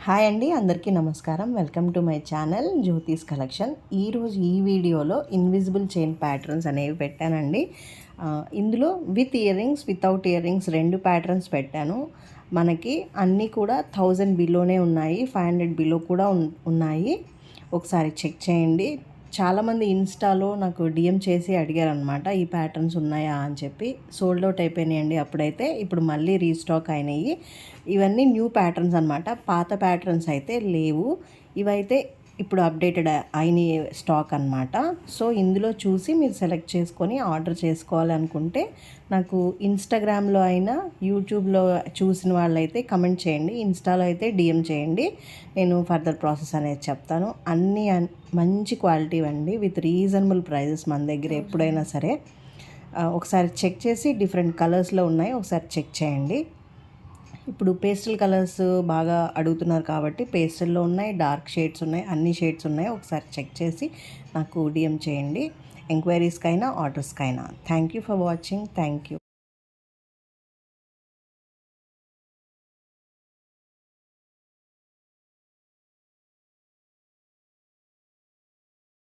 Hi అండి, అందరికీ నమస్కారం. Welcome to my channel జ్యోతిస్ collection. ఈరోజు ఈ వీడియోలో ఇన్విజిబుల్ చైన్ ప్యాటర్న్స్ అనేవి పెట్టానండి. ఇందులో with ear rings, without ear rings 2 patterns పెట్టాను. మనకి అన్నీ కూడా 1000 బిలోనే ఉన్నాయి, 500 బిలో కూడా ఉన్నాయి. ఒకసారి చెక్ చేయండి. చాలామంది ఇన్స్టాలో నాకు డిఎం చేసి అడిగారనమాట, ఈ ప్యాటర్న్స్ ఉన్నాయా అని చెప్పి. సోల్డ్ అవుట్ అయిపోయినాయండి అప్పుడైతే. ఇప్పుడు మళ్ళీ రీస్టాక్ అయినాయి. ఇవన్నీ న్యూ ప్యాటర్న్స్ అనమాట, పాత ప్యాటర్న్స్ అయితే లేవు. ఇవైతే ఇప్పుడు అప్డేటెడ్ అయిన స్టాక్ అనమాట. సో ఇందులో చూసి మీరు సెలెక్ట్ చేసుకొని ఆర్డర్ చేసుకోవాలనుకుంటే నాకు ఇన్స్టాగ్రామ్లో అయినా యూట్యూబ్లో చూసిన వాళ్ళైతే కమెంట్ చేయండి, ఇన్స్టాలో అయితే డిఎం చేయండి. నేను ఫర్దర్ ప్రాసెస్ అనేది చెప్తాను. అన్నీ మంచి క్వాలిటీ అండి, విత్ రీజనబుల్ ప్రైజెస్ మన దగ్గర ఎప్పుడైనా సరే. ఒకసారి చెక్ చేసి డిఫరెంట్ కలర్స్లో ఉన్నాయి, ఒకసారి చెక్ చేయండి. ఇప్పుడు పేస్టల్ కలర్స్ బాగా అడుగుతున్నారు కాబట్టి పేస్టల్లో ఉన్నాయి, డార్క్ షేడ్స్ ఉన్నాయి, అన్ని షేడ్స్ ఉన్నాయి. ఒకసారి చెక్ చేసి నాకు డిఎం చేయండి, ఎంక్వైరీస్కైనా ఆర్డర్స్కైనా. Thank you for watching. Thank you.